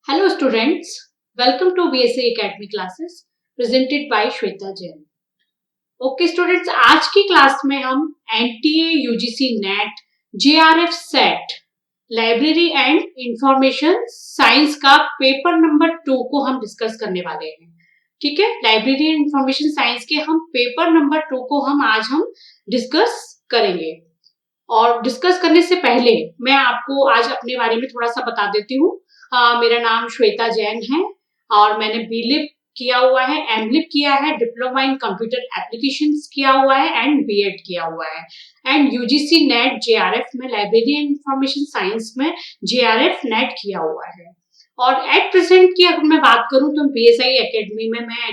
Hello students, welcome to BSA Academy classes presented by Shweta Jain. Okay students, आज की class में हम NTA, UGC NET, JRF set, library and information science का paper number 2 को हम discuss करने वाले हैं। ठीक है, लाइब्रेरी एंड इंफॉर्मेशन साइंस के हम पेपर नंबर 2 को आज हम डिस्कस करेंगे। और डिस्कस करने से पहले मैं आपको आज अपने बारे में थोड़ा सा बता देती हूँ। मेरा नाम श्वेता जैन है और मैंने बीलिप किया हुआ है, एमलिप किया है, डिप्लोमा इन कंप्यूटर एप्लीकेशंस किया हुआ है एंड बीएड किया हुआ है एंड यूजीसी नेट जेआरएफ में लाइब्रेरी एंड इंफॉर्मेशन साइंस में जेआरएफ नेट किया हुआ है। और एट प्रेजेंट की अगर मैं बात करूं तो बीएसआई एकेडमी में मैं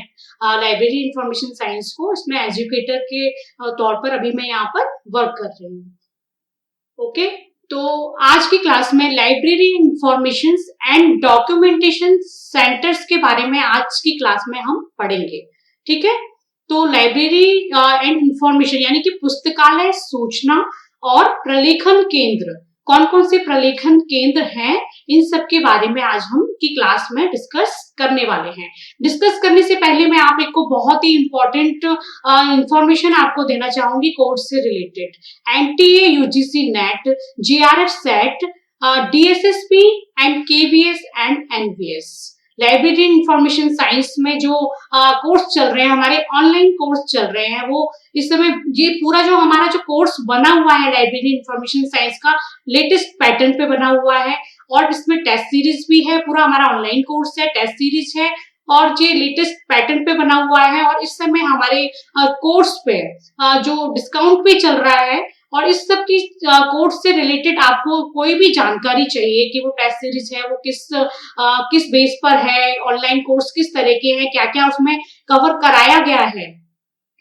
लाइब्रेरी इंफॉर्मेशन साइंस को इसमें एजुकेटर के तौर पर अभी मैं यहाँ पर वर्क कर रही हूँ। ओके, तो आज की क्लास में library information and documentation centres के बारे में आज की क्लास में हम पढ़ेंगे। ठीक है, तो लाइब्रेरी एंड इंफॉर्मेशन यानी कि पुस्तकालय, सूचना और प्रलेखन केंद्र, कौन कौन से प्रलेखन केंद्र हैं, इन सब के बारे में आज हम की क्लास में डिस्कस करने वाले हैं। डिस्कस करने से पहले मैं आप एक को बहुत ही इंपॉर्टेंट इंफॉर्मेशन आपको देना चाहूंगी कोर्स से related. NTA, UGC NET, JRF SET, DSSP and KVS and NVS, library information science में जो कोर्स चल रहे हैं, हमारे ऑनलाइन कोर्स चल रहे हैं, वो इस समय ये पूरा जो हमारा जो कोर्स बना हुआ है लाइब्रेरी इंफॉर्मेशन साइंस का लेटेस्ट पैटर्न पे बना हुआ है और इसमें टेस्ट सीरीज भी है। पूरा हमारा ऑनलाइन कोर्स है, टेस्ट सीरीज है और ये लेटेस्ट पैटर्न पे बना हुआ है। और इस समय हमारे कोर्स पे जो डिस्काउंट पे चल रहा है और इस सब की कोर्स से रिलेटेड आपको कोई भी जानकारी चाहिए कि वो टेस्ट सीरीज है वो किस बेस पर है, ऑनलाइन कोर्स किस तरह के हैं, क्या क्या उसमें कवर कराया गया है,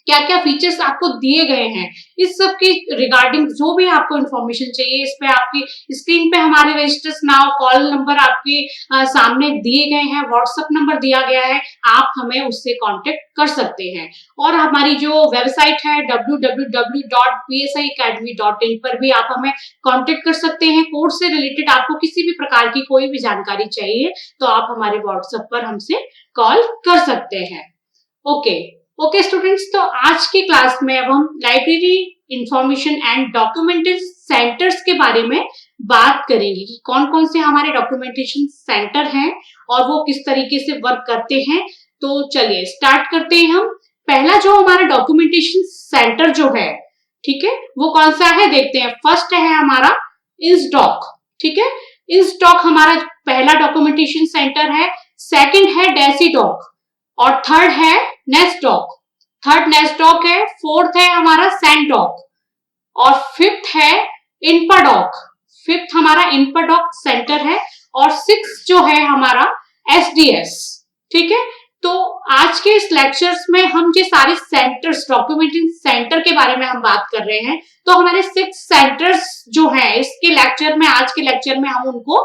क्या क्या फीचर्स आपको दिए गए हैं, इस सब की रिगार्डिंग जो भी आपको इन्फॉर्मेशन चाहिए, इस पे आपकी स्क्रीन पे हमारे रजिस्टर्स नाउ कॉल नंबर आपके सामने दिए गए हैं, व्हाट्सएप नंबर दिया गया है, आप हमें उससे कांटेक्ट कर सकते हैं। और हमारी जो वेबसाइट है www.psiacademy.in पर भी आप हमें कांटेक्ट कर सकते हैं। कोर्स से रिलेटेड आपको किसी भी प्रकार की कोई भी जानकारी चाहिए तो आप हमारे व्हाट्सएप पर हमसे कॉल कर सकते हैं। ओके स्टूडेंट्स, तो आज की क्लास में अब हम library information and documentation centres के बारे में बात करेंगे कि कौन कौन से हमारे डॉक्यूमेंटेशन सेंटर हैं और वो किस तरीके से वर्क करते हैं। तो चलिए स्टार्ट करते हैं हम। पहला जो हमारा डॉक्यूमेंटेशन सेंटर जो है, ठीक है, वो कौन सा है देखते हैं। फर्स्ट है हमारा इंस्टॉक। ठीक है, इंस्टॉक हमारा पहला डॉक्यूमेंटेशन सेंटर है। सेकंड है डेसीडॉक और थर्ड है नेस्टॉक। थर्ड नेस्टॉक है। फोर्थ है हमारा सैंडॉक और फिफ्थ है इन्पाडॉक। फिफ्थ हमारा इन्पाडॉक सेंटर है और सिक्स जो है हमारा एसडीएस। ठीक है, तो आज के इस लेक्चर्स में हम ये सारे सेंटर्स, डॉक्यूमेंटेशन सेंटर के बारे में हम बात कर रहे हैं। तो हमारे 6 सेंटर्स जो है इसके लेक्चर में, आज के लेक्चर में हम उनको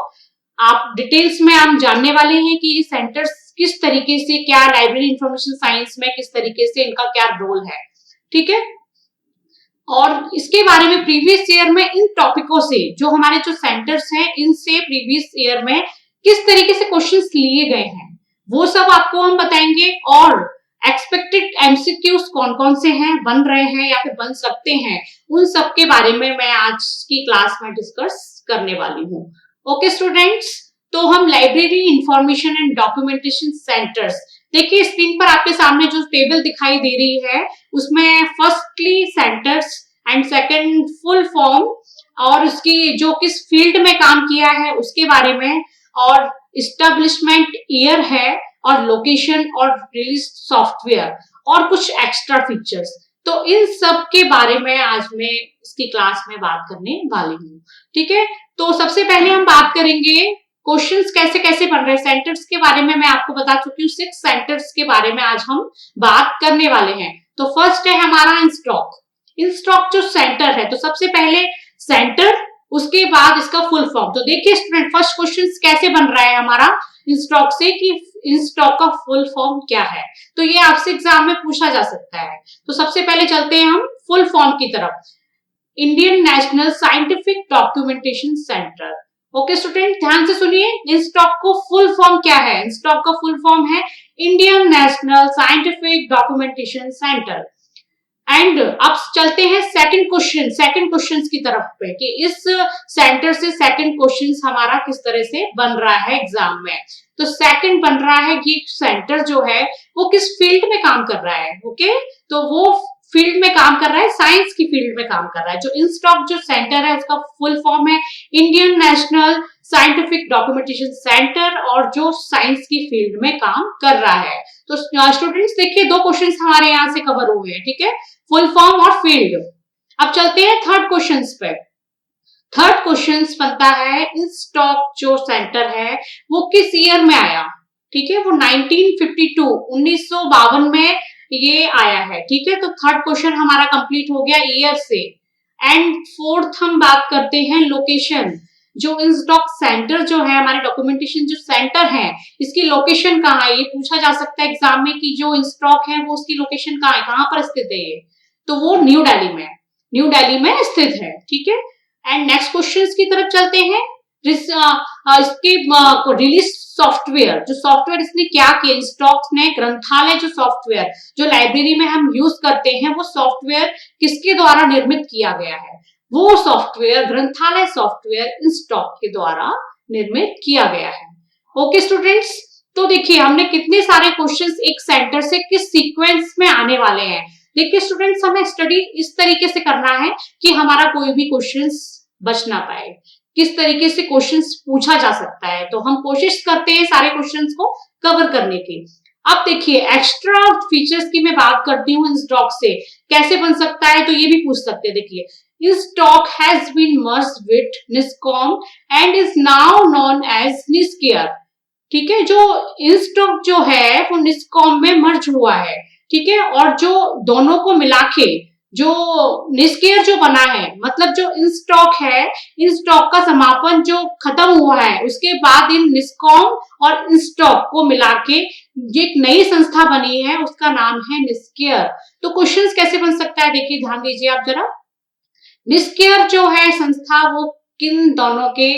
आप डिटेल्स में हम जानने वाले हैं कि ये सेंटर्स किस तरीके से, क्या लाइब्रेरी इंफॉर्मेशन साइंस में किस तरीके से इनका क्या रोल है। ठीक है, और इसके बारे में प्रीवियस ईयर में इन टॉपिकों से, जो हमारे जो सेंटर्स हैं, इनसे प्रीवियस ईयर में किस तरीके से क्वेश्चंस लिए गए हैं वो सब आपको हम बताएंगे। और एक्सपेक्टेड एमसीक्यूज कौन कौन से हैं, बन रहे हैं या फिर बन सकते हैं, उन सब के बारे में मैं आज की क्लास में डिस्कस करने वाली हूँ। ओके स्टूडेंट्स, तो हम library information and documentation centres, देखिए स्क्रीन पर आपके सामने जो टेबल दिखाई दे रही है उसमें firstly centres and second full form और उसकी जो किस फील्ड में काम किया है उसके बारे में, और इस्टेब्लिशमेंट ईयर है और लोकेशन और रिलीज सॉफ्टवेयर और कुछ एक्स्ट्रा फीचर्स। तो इन सब के बारे में आज मैं इसकी क्लास में बात करने वाली हूँ। ठीक है, तो सबसे पहले हम बात करेंगे क्वेश्चंस कैसे कैसे बन रहे हैं। सेंटर्स के बारे में मैं आपको बता चुकी हूँ, 6 सेंटर्स के बारे में आज हम बात करने वाले हैं। तो फर्स्ट है हमारा इंस्टॉक। इंस्टॉक जो सेंटर है, तो सबसे पहले सेंटर, उसके बाद इसका फुल फॉर्म। तो देखिए स्टूडेंट, फर्स्ट क्वेश्चन कैसे बन रहा है हमारा इंस्टॉक से कि इंस्टॉक का फुल फॉर्म क्या है। तो ये आपसे एग्जाम में पूछा जा सकता है। तो सबसे पहले चलते हैं हम फुल फॉर्म की तरफ। Indian national scientific documentation centre, okay student, ध्यान से सुनिए, इंस्टॉक को फुल फॉर्म क्या है? इंस्टॉक का फुल फॉर्म है Indian national scientific documentation centre. And अब चलते हैं सेकंड क्वेश्चन की तरफ पे कि इस सेंटर से सेकंड क्वेश्चन हमारा किस तरह से बन रहा है एग्जाम में। तो सेकंड बन रहा है कि सेंटर जो है वो किस फील्ड में काम कर रहा है। ओके, तो वो फील्ड में काम कर रहा है, साइंस की फील्ड में काम कर रहा है। जो इंस्टॉक जो सेंटर है उसका फुल फॉर्म है Indian national scientific documentation centre, और जो साइंस की फील्ड में काम कर रहा है। तो स्टूडेंट्स देखिए, दो क्वेश्चंस हमारे यहाँ से कवर हुए हैं, ठीक है, फुल फॉर्म और फील्ड। अब चलते हैं थर्ड क्वेश्चन पे। थर्ड क्वेश्चन बनता है इंस्टॉक जो सेंटर है वो किस ईयर में आया। ठीक है, वो 1952 1952 में ये आया है। ठीक है, तो थर्ड क्वेश्चन हमारा कंप्लीट हो गया ईयर से। एंड फोर्थ हम बात करते हैं लोकेशन। जो इंस्टॉक सेंटर जो है, हमारे डॉक्यूमेंटेशन जो सेंटर है, इसकी लोकेशन कहाँ है? ये पूछा जा सकता है एग्जाम में कि जो इंस्टॉक है वो उसकी लोकेशन कहाँ है, कहाँ पर स्थित है ये? तो वो न्यू दिल्ली में स्थित है। ठीक है, एंड नेक्स्ट क्वेश्चन की तरफ चलते हैं। इसके रिलीज सॉफ्टवेयर, जो सॉफ्टवेयर इसने क्या किया, इंस्टॉक ने ग्रंथालय जो सॉफ्टवेयर जो लाइब्रेरी में हम यूज करते हैं, वो सॉफ्टवेयर किसके द्वारा निर्मित किया गया है? वो सॉफ्टवेयर ग्रंथालय सॉफ्टवेयर इंस्टॉक के द्वारा निर्मित किया गया है। ओके स्टूडेंट्स, तो देखिए हमने कितने सारे क्वेश्चंस एक सेंटर से किस सीक्वेंस में आने वाले हैं। देखिए स्टूडेंट्स, हमें स्टडी इस तरीके से करना है कि हमारा कोई भी क्वेश्चंस बच ना पाए, किस तरीके से क्वेश्चंस पूछा जा सकता है। तो हम कोशिश करते हैं सारे क्वेश्चंस को कवर करने की। अब देखिए एक्स्ट्रा फीचर्स की मैं बात करती हूँ इंस्टॉक से कैसे बन सकता है, तो ये भी पूछ सकते हैं। देखिए, INSDOC has been merged with NISCOM and is now known as NISCAIR. ठीक है, जो इंस्टॉक जो है वो निस्कॉम में मर्ज हुआ है। ठीक है, और जो दोनों को मिला के जो निस्केयर जो बना है, मतलब जो इंस्टॉक है, इंस्टॉक का समापन जो खत्म हुआ है उसके बाद इन निस्कॉम और इंस्टॉक को मिला के एक नई संस्था बनी है, उसका नाम है निस्केयर। तो क्वेश्चंस कैसे बन सकता है, देखिए ध्यान दीजिए आप जरा। निस्केयर जो है संस्था, वो किन दोनों के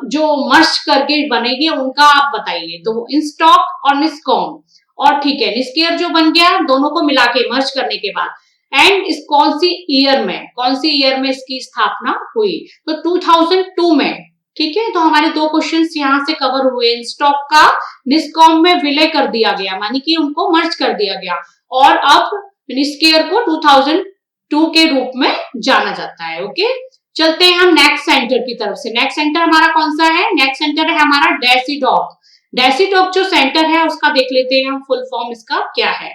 जो मर्ज करके बनेगी उनका आप बताइए। तो इंस्टॉक और निस्कॉम, और ठीक है निस्केयर जो बन गया दोनों को मिला के मर्ज करने के बाद। एंड इस कौन सी ईयर में इसकी स्थापना हुई? तो 2002 में। ठीक है, तो हमारे दो क्वेश्चंस यहाँ से कवर हुए। इंस्टॉक का निस्कॉम में विलय कर दिया गया, मानी कि उनको मर्ज कर दिया गया, और अब निस्केयर को 2002 के रूप में जाना जाता है। ओके, चलते हैं हम नेक्स्ट सेंटर की तरफ से। नेक्स्ट सेंटर हमारा कौन सा है? नेक्स्ट सेंटर है हमारा डेसीडॉक। डेसीडॉक जो सेंटर है उसका देख लेते हैं हम फुल फॉर्म इसका क्या है।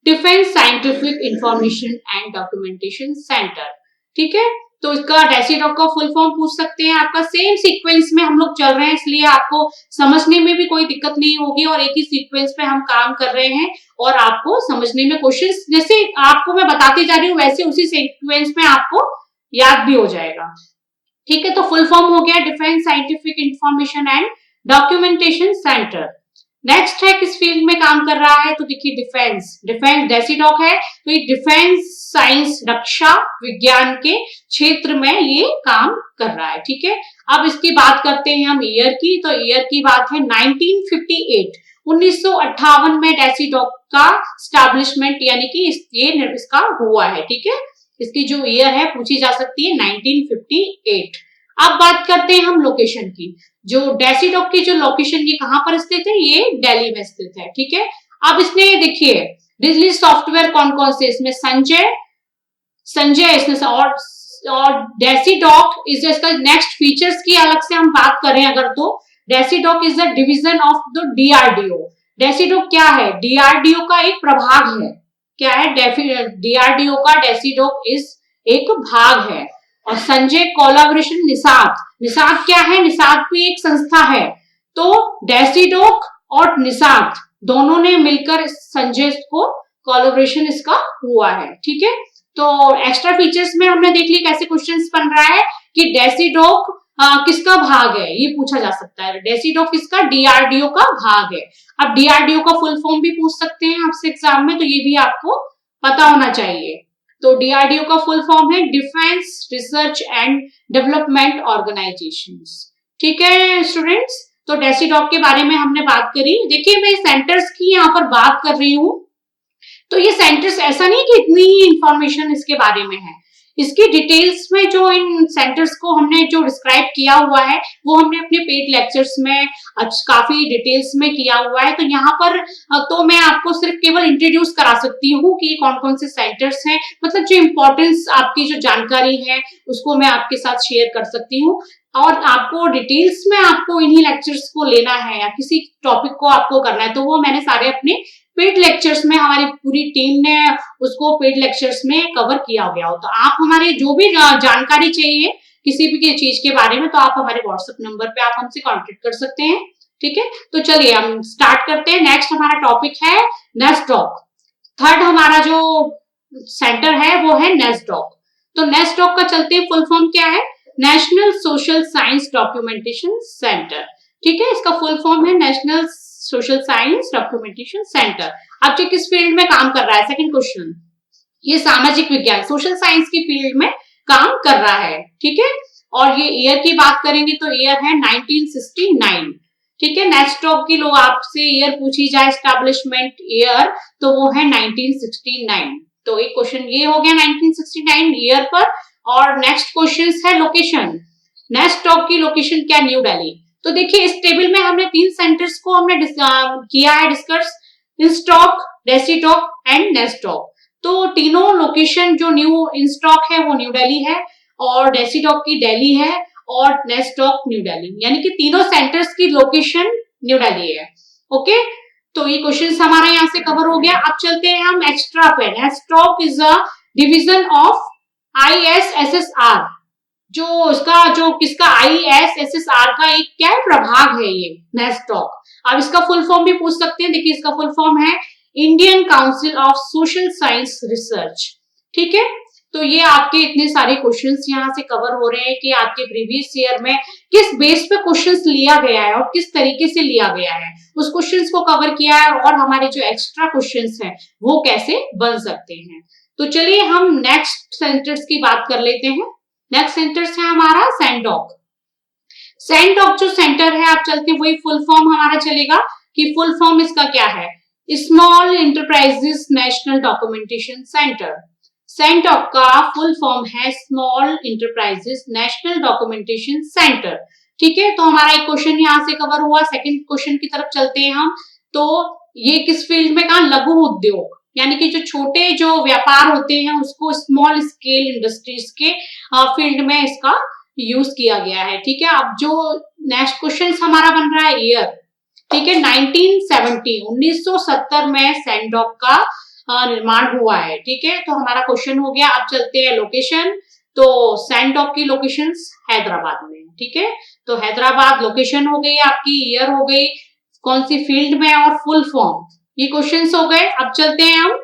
Defence scientific information and documentation centre. ठीक है, तो इसका डेसीडॉक का फुल फॉर्म पूछ सकते हैं। आपका सेम सीक्वेंस में हम लोग चल रहे हैं, इसलिए आपको समझने में भी कोई दिक्कत नहीं होगी, और एक ही सीक्वेंस पे हम काम कर रहे हैं, और आपको समझने में क्वेश्चंस जैसे आपको मैं बताती जा रही हूँ वैसे उसी सीक्वेंस में आपको याद भी हो जाएगा। ठीक है, तो फुल फॉर्म हो गया defence scientific information and documentation centre. Next है किस फील्ड में काम कर रहा है, तो देखिए डिफेंस डेसीडॉक है, तो ये डिफेंस साइंस रक्षा विज्ञान के क्षेत्र में ये काम कर रहा है। ठीक है, अब इसकी बात करते हैं हम ईयर की, तो ईयर की बात है 1958 1958 में डेसीडॉक का स्टैब्लिशमेंट यानी कि ये इसका हुआ है। ठीक है, इसकी जो ईयर है पूछी जा सकती है 1958। अब बात करते हैं हम लोकेशन की। जो डेसीडॉक की जो लोकेशन ये कहां पर स्थित है? ये दिल्ली में स्थित है। ठीक है, अब इसने देखिए रिलीज सॉफ्टवेयर कौन कौन से, इसमें संजय इसमें और डेसीडॉक इज इसका नेक्स्ट फीचर्स की अलग से हम बात करें अगर, तो DESIDOC is a division of the DRDO. DESIDOC क्या है? डीआरडीओ का एक प्रभाग है। क्या है? डीआरडीओ का डेसीडॉक इस एक भाग है। और संजय कोलैबोरेशन निसाद क्या है? निसाद भी एक संस्था है। तो डेसीडॉक और निसाद दोनों ने मिलकर संजय को कोलैबोरेशन इसका हुआ है। ठीक है, तो एक्स्ट्रा फीचर्स में हमने देख ली कैसे क्वेश्चंस बन रहा है कि डेसीडॉक किसका भाग है, ये पूछा जा सकता है। डेसीडॉक किसका? डीआरडीओ का भाग है। अब डीआरडीओ का फुल फॉर्म भी पूछ सकते हैं आपसे एग्जाम में, तो ये भी आपको पता होना चाहिए। तो डीआरडीओ का फुल फॉर्म है defence research and development organisations. ठीक है स्टूडेंट्स, तो डेसीडॉक के बारे में हमने बात करी। देखिए मैं सेंटर्स की यहाँ पर बात कर रही हूँ, तो ये सेंटर्स ऐसा नहीं कि इतनी ही इंफॉर्मेशन इसके बारे में है, इसकी डिटेल्स में जो इन सेंटर्स को हमने जो डिस्क्राइब किया हुआ है वो हमने अपने पेड लेक्चर्स में काफी डिटेल्स में किया हुआ है। तो यहाँ पर तो मैं आपको सिर्फ केवल इंट्रोड्यूस करा सकती हूँ कि कौन कौन से सेंटर्स हैं, मतलब जो इम्पोर्टेंस आपकी जो जानकारी है उसको मैं आपके साथ शेयर कर सकती हूँ। और आपको डिटेल्स में आपको इन्हीं लेक्चर्स को लेना है या किसी टॉपिक को आपको करना है तो वो मैंने सारे अपने पेड लेक्चर्स में, हमारी पूरी टीम ने उसको पेड लेक्चर्स में कवर किया गया हो। तो आप हमारे जो भी जानकारी चाहिए किसी भी चीज के बारे में तो आप हमारे व्हाट्सएप नंबर पे आप हमसे कांटेक्ट कर सकते हैं। ठीक है, तो चलिए हम स्टार्ट करते हैं। नेक्स्ट हमारा टॉपिक है नेस्टडॉक। थर्ड हमारा जो सेंटर है वो है नेस्टडॉक। तो नेस्टडॉक का चलते फुल फॉर्म क्या है? National social science documentation centre. ठीक है, इसका फुल फॉर्म है national social science documentation centre. अब ये किस फील्ड में काम कर रहा है? सेकंड क्वेश्चन, ये सामाजिक विज्ञान सोशल साइंस की फील्ड में काम कर रहा है। ठीक है, और ये ईयर की बात करेंगे तो ईयर है 1969। ठीक है, नेस्टडॉक की लोग आपसे ईयर पूछी जाए एस्टैब्लिशमेंट ईयर तो वो है 1969। तो एक क्वेश्चन ये हो गया 1969 ईयर पर। और नेक्स्ट क्वेश्चन है लोकेशन। नेस्टडॉक की लोकेशन क्या? न्यू दिल्ली। तो देखिए इस टेबल में हमने 3 सेंटर्स को हमने किया है डिस्कस, इंस्टॉक, डेसीडॉक एंड नेस्टडॉक। तो तीनों लोकेशन जो न्यू इंस्टॉक है वो न्यू दिल्ली है और डेसीडॉक की दिल्ली है और नेस्टडॉक न्यू दिल्ली, यानी कि तीनों सेंटर्स की लोकेशन न्यू दिल्ली है। ओके, तो ये क्वेश्चन हमारा यहाँ से कवर हो गया। अब चलते हैं हम एक्स्ट्रा पे। NASSDOC is a division of ISSR। जो इसका जो किसका ISSR का एक क्या है? प्रभाग है ये नेस्टडॉक। अब इसका फुल फॉर्म भी पूछ सकते हैं। देखिए इसका फुल फॉर्म है Indian council of social science research. ठीक है, तो ये आपके इतने सारे क्वेश्चंस यहाँ से कवर हो रहे हैं कि आपके प्रीवियस ईयर में किस बेस पे क्वेश्चंस लिया गया है और किस तरीके से लिया गया है, उस क्वेश्चंस को कवर किया है और हमारे जो एक्स्ट्रा क्वेश्चंस हैं वो कैसे बन सकते हैं। तो चलिए हम नेक्स्ट सेंटर्स की बात कर लेते हैं। नेक्स्ट सेंटर्स है हमारा सेंडॉक। सेंडॉक जो सेंटर है, आप चलते वही फुल फॉर्म हमारा चलेगा कि फुल फॉर्म इसका क्या है? Small enterprises national documentation centre. SENDOC का फुल फॉर्म है small enterprises national documentation centre. ठीक है, तो हमारा एक क्वेश्चन यहाँ से कवर हुआ। सेकंड क्वेश्चन की तरफ चलते हैं हम। तो ये किस फील्ड में? कहा लघु उद्योग, यानी कि जो छोटे जो व्यापार होते हैं उसको स्मॉल स्केल इंडस्ट्रीज के फील्ड में इसका यूज किया गया है। ठीक है, अब जो नेक्स्ट क्वेश्चन हमारा बन रहा है ईयर। ठीक है, 1970 में सेंडॉक का निर्माण हुआ है। ठीक है, तो हमारा क्वेश्चन हो गया। अब चलते हैं लोकेशन। तो सेंडॉक की लोकेशन हैदराबाद में। ठीक है, तो हैदराबाद लोकेशन हो गई आपकी, ईयर हो गई, कौन सी फील्ड में और फुल फॉर्म, ये क्वेश्चंस हो गए। अब चलते हैं हम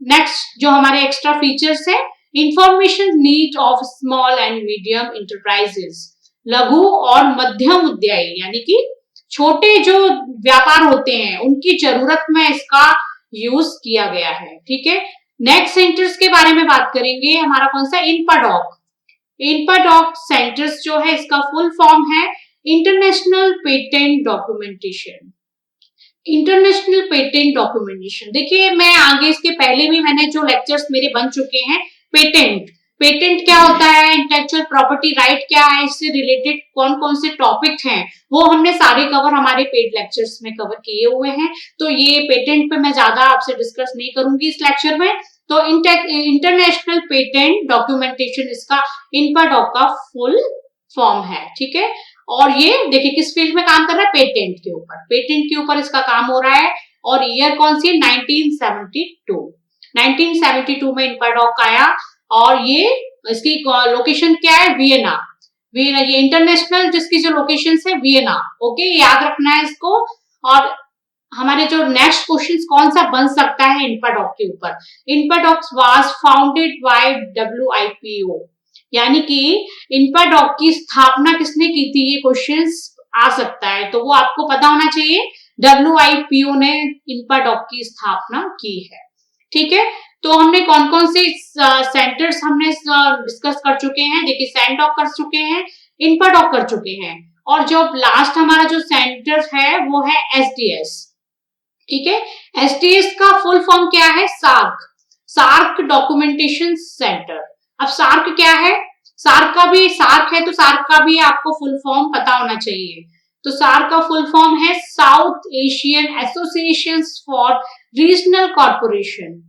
नेक्स्ट जो हमारे एक्स्ट्रा फीचर्स है। Information need of small and medium enterprises, लघु और मध्यम उद्यमी, यानी कि छोटे जो व्यापार होते हैं उनकी जरूरत में इसका यूज किया गया है। ठीक है, नेक्स्ट सेंटर्स के बारे में बात करेंगे। हमारा कौन सा? इनपाडॉक। इनपाडॉक सेंटर्स जो है इसका फुल फॉर्म है international patent documentation. International patent documentation, देखिए मैं आगे इसके पहले भी मैंने जो लेक्चर्स मेरे बन चुके हैं, पेटेंट क्या होता है, इंटेलेक्चुअल प्रॉपर्टी राइट क्या है, इससे रिलेटेड कौन कौन से टॉपिक हैं वो हमने सारे कवर हमारे पेड लेक्चर्स में कवर किए हुए हैं। तो ये पेटेंट पे मैं ज्यादा आपसे डिस्कस नहीं करूंगी इस लेक्चर में। तो इंटरनेशनल पेटेंट डॉक्यूमेंटेशन इसका इनपाडॉक का फुल फॉर्म है। ठीक है, और ये देखिए किस फील्ड में काम कर रहा है? पेटेंट के ऊपर। पेटेंट के ऊपर इसका काम हो रहा है और ईयर कौन सी है? 1972। 1972 में इनपाडॉक आया और ये इसकी लोकेशन क्या है? वियना। वियना, ये इंटरनेशनल जिसकी जो लोकेशन है वियना। ओके, याद रखना है इसको। और हमारे जो नेक्स्ट क्वेश्चन कौन सा बन सकता है इनपाडॉक के ऊपर? इनपाडॉक वाज फाउंडेड बाय WIPO, यानी कि इनपाडॉक की स्थापना किसने की थी? ये क्वेश्चन आ सकता है, तो वो आपको पता होना चाहिए। WIPO ने इनपाडॉक की स्थापना की है। ठीक है, तो हमने कौन कौन से सेंटर्स हमने डिस्कस कर चुके हैं। देखिए सेंडॉक कर चुके हैं, इनपाडॉक कर चुके हैं और जो लास्ट हमारा जो सेंटर है वो है एसडीएस। ठीक है, एसडीएस का फुल फॉर्म क्या है? SAARC, SAARC documentation centre. अब सार्क क्या है? सार्क है तो सार्क का भी आपको फुल फॉर्म पता होना चाहिए। तो सार्क का फुल फॉर्म है South Asian Association for Regional Corporation.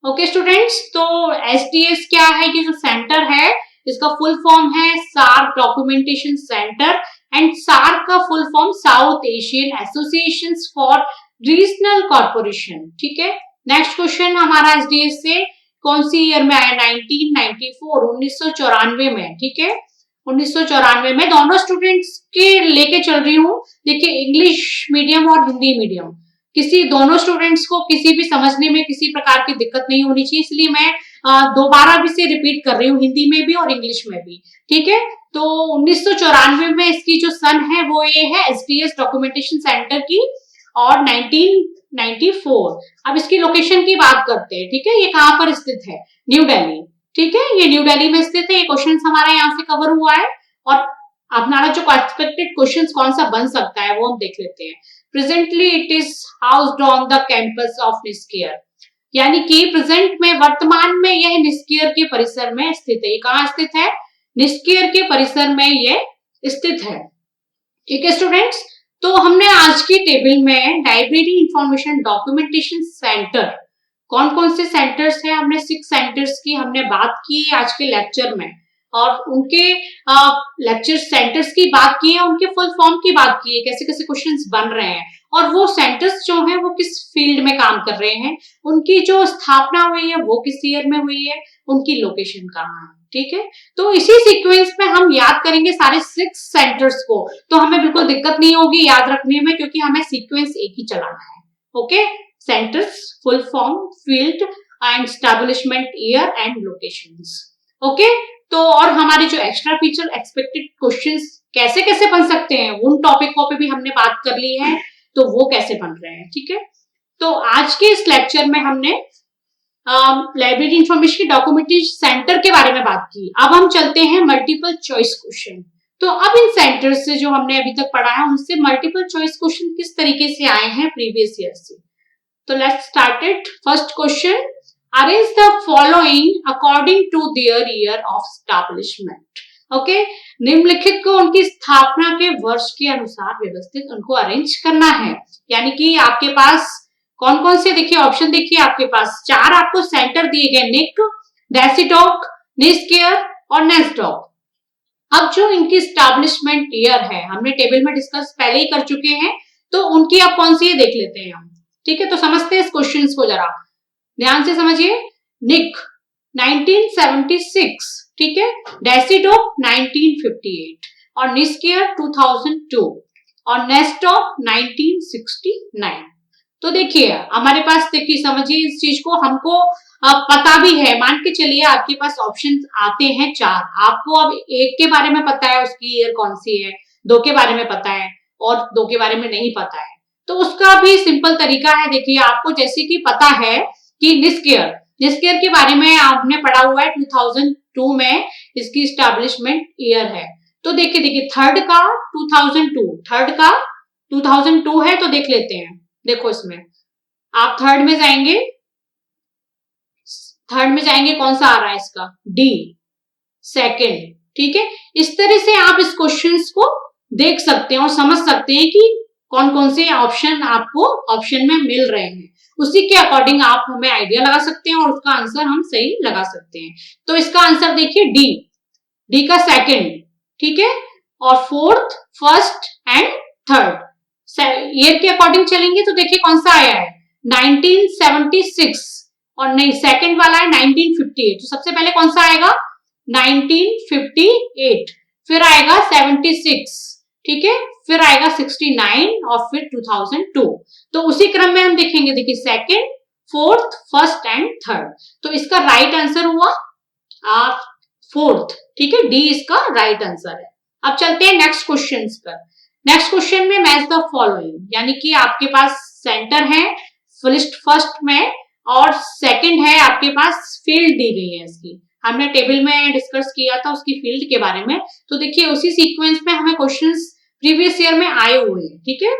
Okay students, तो एसडीएस क्या है? ये जो सेंटर है इसका फुल फॉर्म है SAARC documentation centre, and SAARC का full form South Asian Association for Regional Corporation. ठीक है, नेक्स्ट क्वेश्चन हमारा एसडीएस से कौन सी ईयर में आया? 1994, 1994 में। ठीक है, 1994 में। दोनों स्टूडेंट्स के लेके चल रही हूँ। देखिए, इंग्लिश मीडियम और हिंदी मीडियम, किसी दोनों स्टूडेंट्स को किसी भी समझने में किसी प्रकार की दिक्कत नहीं होनी चाहिए, इसलिए मैं दोबारा भी से रिपीट कर रही हूँ, हिंदी में भी और इंग्लिश में भी। ठीक है, तो 1994 में इसकी जो सन है वो ये है एसडीएस डॉक्यूमेंटेशन सेंटर की, और 1994। अब इसकी लोकेशन की बात करते हैं। ठीक है, ये कहाँ पर स्थित है? न्यू दिल्ली। ठीक है, ये न्यू दिल्ली में स्थित है। ये क्वेश्चन हमारा यहाँ से कवर हुआ है, और हमारा जो एक्सपेक्टेड क्वेश्चन कौन सा बन सकता है वो हम देख लेते हैं। Presently it is housed on the campus of NISCAIR, यानी कि प्रेजेंट में, वर्तमान में यह निस्कियर के परिसर में स्थित है। ये कहाँ स्थित है? निस्कियर के परिसर में ये स्थित है। ठीक है स्टूडेंट्स, तो हमने आज की टेबल में लाइब्रेरी इंफॉर्मेशन डॉक्यूमेंटेशन सेंटर, कौन कौन से सेंटर्स हैं, हमने 6 सेंटर्स की हमने बात की आज के लेक्चर में, और उनके लेक्चर सेंटर्स की बात की है, उनके फुल फॉर्म की बात की है, कैसे कैसे क्वेश्चंस बन रहे हैं, और वो सेंटर्स जो हैं वो किस फील्ड में काम कर रहे हैं, उनकी जो स्थापना हुई है वो किस ईयर में हुई है, उनकी लोकेशन कहाँ है। ठीक है, तो इसी सीक्वेंस में हम याद करेंगे सारे 6 सेंटर्स को, तो हमें बिल्कुल दिक्कत नहीं होगी याद रखने में, क्योंकि हमें सीक्वेंस एक ही चलाना है। Okay, centres, full form, field and establishment year and locations. Okay, तो और हमारे जो एक्स्ट्रा फीचर एक्सपेक्टेड क्वेश्चंस कैसे कैसे बन सकते हैं उन टॉपिकों पे भी हमने बात कर ली है, तो वो कैसे बन रहे हैं। ठीक है, तो आज के इस लेक्चर में हमने लाइब्रेरी इंफॉर्मेशन डॉक्यूमेंटेशन सेंटर के बारे में बात की। अब हम चलते हैं मल्टीपल चॉइस क्वेश्चन। तो अब इन सेंटर्स से जो हमने अभी तक पढ़ा है उनसे मल्टीपल चॉइस क्वेश्चन किस तरीके से आए हैं प्रीवियस ईयर से। तो let's start it. First question, arrange the following according to their year of establishment. Okay, निम्नलिखित को उनकी स्थापना के वर्ष के अनुसार व्यवस्थित उनको अरेंज करना है। यानी कि आपके पास कौन कौन से, देखिए ऑप्शन, देखिए आपके पास 4 आपको सेंटर दिए गए, निक, डेसिडॉक, निस्कियर और नेस्डॉक। अब जो इनकी स्टैब्लिशमेंट ईयर है हमने टेबल में डिस्कस पहले ही कर चुके हैं, तो उनकी अब कौन सी है देख लेते हैं हम। ठीक है, तो समझते हैं इस क्वेश्चन को, जरा ध्यान से समझिए। निक 1976, ठीक है, डेसिडॉक 1958 और निस्कियर 2002 और नेस्टॉक 1969। तो देखिए हमारे पास, देखिए समझिए इस चीज को, हमको पता भी है, मान के चलिए आपके पास ऑप्शंस आते हैं 4, आपको अब एक के बारे में पता है उसकी ईयर कौन सी है, 2 के बारे में पता है और 2 के बारे में नहीं पता है, तो उसका भी सिंपल तरीका है। देखिए आपको जैसे कि पता है कि निस्कियर के बारे में आपने पढ़ा हुआ है, 2002 में इसकी स्टैब्लिशमेंट ईयर है। तो देखिए थर्ड का 2002 है, तो देख लेते हैं। देखो इसमें आप थर्ड में जाएंगे, कौन सा आ रहा है इसका? D, second. ठीक है, इस तरह से आप इस क्वेश्चंस को देख सकते हैं और समझ सकते हैं कि कौन कौन से ऑप्शन आपको ऑप्शन में मिल रहे हैं, उसी के अकॉर्डिंग आप हमें आइडिया लगा सकते हैं और उसका आंसर हम सही लगा सकते हैं। तो इसका आंसर देखिए डी का सेकंड, ठीक है, और fourth, first and third year के अकॉर्डिंग चलेंगे तो देखिए कौन सा आया है 1976, और नहीं सेकंड वाला है 1958। तो सबसे पहले कौन सा आएगा 1958, फिर आएगा 76, ठीक है, फिर आएगा 69 और फिर 2002। तो उसी क्रम में हम देखेंगे, देखिए second, fourth, first and third. तो इसका राइट आंसर हुआ फोर्थ, ठीक है, डी इसका राइट आंसर है। अब चलते हैं नेक्स्ट क्वेश्चन पर। नेक्स्ट क्वेश्चन में मैच द फॉलोइंग, यानी कि आपके पास सेंटर है फर्स्ट में और सेकंड है आपके पास फील्ड दी गई है इसकी, हमने टेबल में डिस्कस किया था उसकी फील्ड के बारे में। तो देखिए उसी सीक्वेंस में हमें क्वेश्चंस प्रीवियस ईयर में आए हुए हैं, ठीक है।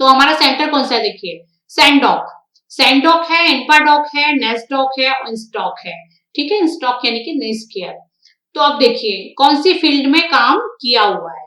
तो हमारा सेंटर कौन सा है, देखिए सैंडॉक, सैंडॉक है, इन्पाडॉक है, नेस्डॉक है, इंस्टॉक है, ठीक है। इंस्टॉक यानी कि नेस्केयर। तो अब देखिए कौन सी फील्ड में काम किया हुआ है।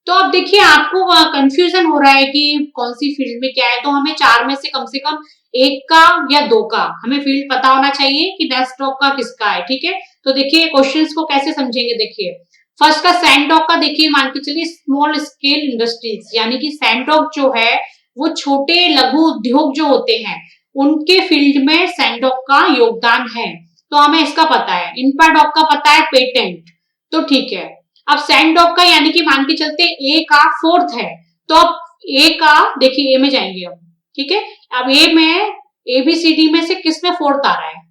तो अब देखिए आपको कंफ्यूजन हो रहा है कि कौन सी फील्ड में क्या है, तो हमें चार में से कम एक का या दो का हमें फील्ड पता होना चाहिए कि नेस्टॉक का किसका है, ठीक है। तो देखिए क्वेश्चंस को कैसे समझेंगे, देखिए फर्स्ट का सैंडॉक का, देखिए मान के चलिए स्मॉल स्केल इंडस्ट्रीज, यानी कि सैंडॉक जो है वो छोटे लघु उद्योग जो होते हैं उनके फील्ड में सैंडॉक का योगदान है, तो हमें इसका पता है। इन्पाडॉक का पता है पेटेंट, तो ठीक है। अब सैंडॉक का यानी कि मान के चलते ए का फोर्थ है, तो अब ए का देखिए ए में जाएंगे अब, ठीक है। अब ए में एबीसीडी में से किस में फोर्थ आ रहा है,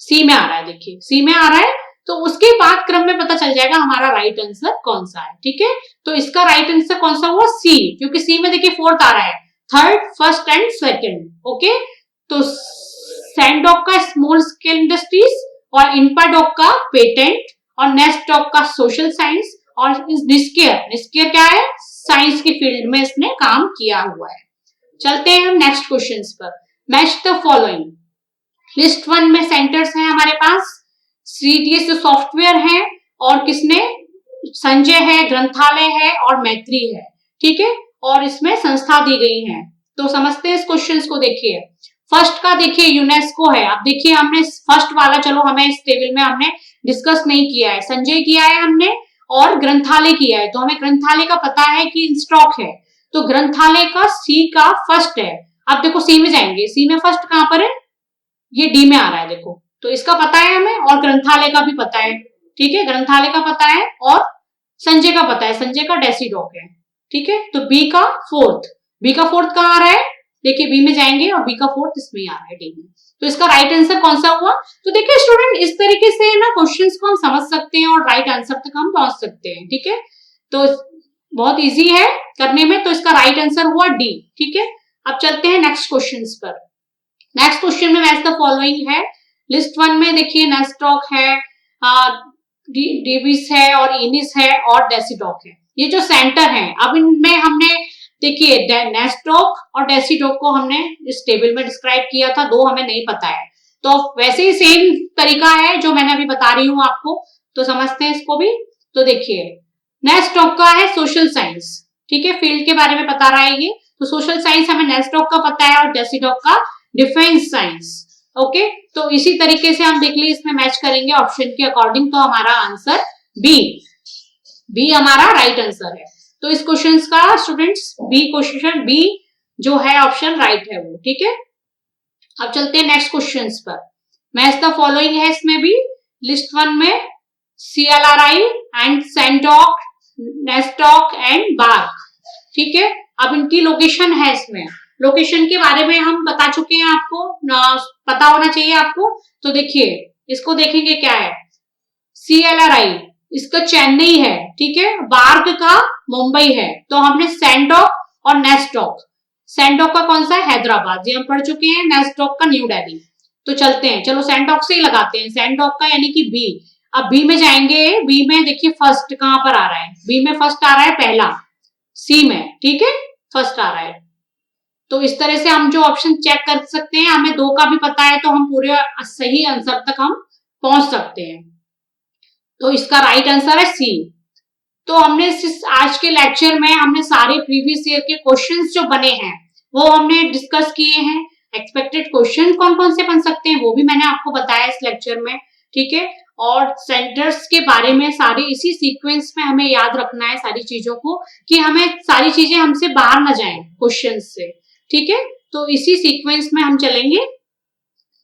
सी में आ रहा है, देखिए सी में आ रहा है, तो उसके बाद क्रम में पता चल जाएगा हमारा राइट आंसर कौन सा है, ठीक है। तो इसका राइट आंसर कौन सा हुआ, सी, क्योंकि सी में देखिए फोर्थ आ रहा है, third, first and second, okay. तो सैंडॉक का स्मॉल स्केल इंडस्ट्रीज, और इन्पाडॉक का पेटेंट, और नेस्टॉक का सोशल साइंस, और निस्केयर, निस्केयर क्या है, साइंस की फील्ड में इसने काम किया हुआ है। चलते हैं हम नेक्स्ट क्वेश्चंस पर। Match the following. List one में सेंटर्स हैं हमारे पास, सीडीएस जो सॉफ्टवेयर है, और किसने, संजय है, ग्रंथालय है, और मैत्री है, ठीक है। और इसमें संस्था दी गई है। तो समझते हैं इस क्वेश्चन को। देखिए फर्स्ट का देखिए यूनेस्को है। अब देखिए हमने फर्स्ट वाला, चलो हमें इस टेबल में हमने डिस्कस नहीं किया है, संजय किया है हमने और ग्रंथालय किया है, तो हमें ग्रंथालय का पता है कि स्टॉक है, तो ग्रंथालय का सी का फर्स्ट है। अब देखो सी में जाएंगे, सी में फर्स्ट कहां पर है, ये डी में आ रहा है, देखो तो इसका पता है हमें, और ग्रंथालय का भी पता है, ठीक है, ग्रंथालय का पता है, और संजय का पता है, संजय का डेसीडॉक है, ठीक है। तो बी का फोर्थ, बी का फोर्थ कहां आ रहा है, देखिए बी में जाएंगे और बी का फोर्थ इसमें आ रहा है, डी में। तो इसका राइट आंसर कौन सा हुआ। तो देखिए स्टूडेंट इस तरीके से ना क्वेश्चंस को हम समझ सकते हैं और राइट आंसर तक हम पहुंच सकते हैं, ठीक है। तो बहुत इजी है करने में, तो इसका राइट आंसर हुआ डी, ठीक है। अब चलते हैं नेक्स्ट क्वेश्चंस पर। नेक्स्ट क्वेश्चन में मैच द फॉलोइंग है। लिस्ट वन में देखिए नेस्टॉक है, डेविस है, और इनिस है, और डेसीडॉक है। ये जो सेंटर है, अब इनमें हमने देखिए नेस्टॉक और डेसीडॉक को हमने इस टेबल में डिस्क्राइब किया था, दो हमें नहीं पता है, तो वैसे ही सेम तरीका है जो मैंने अभी बता रही हूं आपको, तो समझते हैं इसको भी। तो देखिए नेस्टॉक का है सोशल साइंस, ठीक है, फील्ड के बारे में बता रहा है ये, तो सोशल साइंस हमें नेस्टॉक का पता है, और डेसीडॉक का डिफेंस साइंस, ओके। तो इसी तरीके से हम देख लीजिए इसमें मैच करेंगे ऑप्शन के अकॉर्डिंग, तो हमारा आंसर बी, बी हमारा राइट आंसर है। तो इस क्वेश्चन का स्टूडेंट्स बी, क्वेश्चन बी जो है ऑप्शन राइट है वो, ठीक है। अब चलते हैं नेक्स्ट क्वेश्चन पर। मैच द फॉलोइंग है इसमें भी। लिस्ट वन में CLRI एंड सैंडॉक, नेस्टॉक एंड बार्क, ठीक है। अब इनकी लोकेशन है, इसमें लोकेशन के बारे में हम बता चुके हैं, आपको पता होना चाहिए आपको। तो देखिए इसको देखेंगे क्या है, CLRI इसका चेन्नई है, ठीक है, बार्क का मुंबई है, तो हमने सैंडॉक और नेस्टॉक, सैंडॉक का कौन सा है, हैदराबाद, ये हम पढ़ चुके हैं, नेस्टॉक का न्यू दिल्ली। तो चलते हैं, चलो सैंडॉक से ही लगाते हैं, सैंडॉक का यानी कि बी। अब बी में जाएंगे, बी में देखिए फर्स्ट कहां पर आ रहा है, बी में फर्स्ट आ रहा है पहला, सी में, ठीक है, फर्स्ट आ रहा है। तो इस तरह से हम जो ऑप्शन चेक कर सकते हैं, हमें दो का भी पता है, तो हम पूरे सही आंसर तक हम पहुंच सकते हैं। तो इसका राइट आंसर है सी। तो हमने आज के लेक्चर में हमने सारे प्रीवियस ईयर के क्वेश्चंस जो बने हैं वो हमने डिस्कस किए हैं। एक्सपेक्टेड क्वेश्चन कौन कौन से बन सकते हैं वो भी मैंने आपको बताया इस लेक्चर में, ठीक है। और सेंटर्स के बारे में सारी इसी सीक्वेंस में हमें याद रखना है सारी चीजों को, कि हमें सारी चीजें हमसे बाहर न जाएं क्वेश्चन से, ठीक है। तो इसी सीक्वेंस में हम चलेंगे।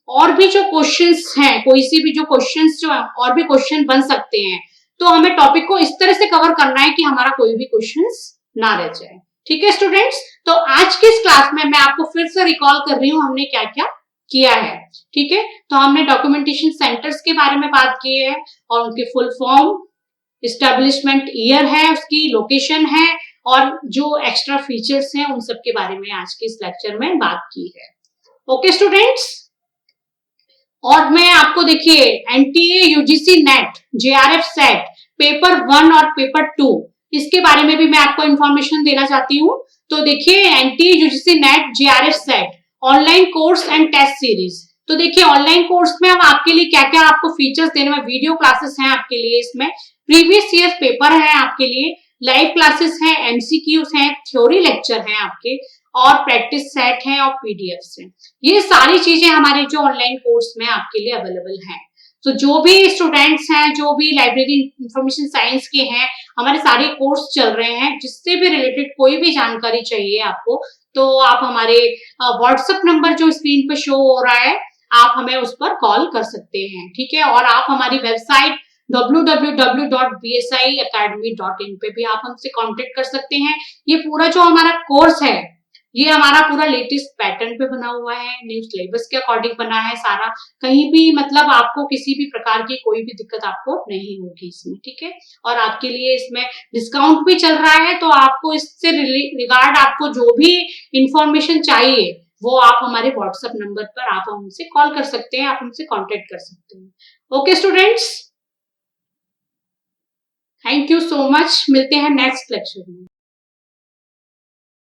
और भी जो क्वेश्चंस हैं, कोई सी भी जो क्वेश्चंस जो और भी क्वेश्चन बन सकते हैं, तो हमें टॉपिक को इस तरह से कवर करना है कि हमारा कोई भी क्वेश्चंस ना रह जाए, ठीक है स्टूडेंट्स। तो आज की इस क्लास में मैं आपको फिर से रिकॉल कर रही हूँ हमने क्या क्या किया है, ठीक है। तो हमने डॉक्यूमेंटेशन सेंटर्स के बारे में बात की है, और उनके फुल फॉर्म, एस्टेब्लिशमेंट ईयर है, उसकी लोकेशन है, और जो एक्स्ट्रा फीचर्स हैं उन सब के बारे में आज के इस लेक्चर में बात की है, ओके स्टूडेंट्स। और मैं आपको देखिए NTA UGC net, JRF set paper 1 और पेपर 2 इसके बारे में भी मैं आपको इन्फॉर्मेशन देना चाहती हूँ। तो देखिए, NT UGC NET JRF SET online course and test series. तो देखिए, ऑनलाइन कोर्स में हम आपके लिए क्या क्या आपको फीचर्स देने में, वीडियो क्लासेस हैं आपके लिए, इसमें प्रीवियस ईयर पेपर है आपके लिए, लाइव क्लासेस हैं, एमसीक्यूज हैं, थ्योरी लेक्चर हैं आपके, और प्रैक्टिस सेट है और पीडीएफ्स हैं। ये सारी चीजें हमारे जो ऑनलाइन कोर्स में आपके लिए अवेलेबल हैं। तो जो भी स्टूडेंट्स हैं, जो भी लाइब्रेरी इंफॉर्मेशन साइंस के हैं, हमारे सारे कोर्स चल रहे हैं, जिससे भी रिलेटेड कोई भी जानकारी चाहिए आपको, तो आप हमारे व्हाट्सएप नंबर जो स्क्रीन पे शो हो रहा है, आप हमें उस पर कॉल कर सकते हैं, ठीक है। और आप हमारी वेबसाइट www.bsiacademy.in पे भी आप हमसे कांटेक्ट कर सकते हैं। ये पूरा जो हमारा कोर्स है, ये हमारा पूरा लेटेस्ट पैटर्न पे बना हुआ है, न्यू सिलेबस के अकॉर्डिंग बना है सारा। कहीं भी मतलब आपको किसी भी प्रकार की कोई भी दिक्कत आपको नहीं होगी इसमें, ठीक है। और आपके लिए इसमें डिस्काउंट भी चल रहा है, तो आपको इससे रिगार्ड आपको जो भी इंफॉर्मेशन चाहिए, वो आप हमारे व्हाट्सएप नंबर पर आप हमसे कॉल कर सकते हैं, आप हमसे कांटेक्ट कर सकते हैं। Okay students, thank you so much. मिलते हैं नेक्स्ट लेक्चर में।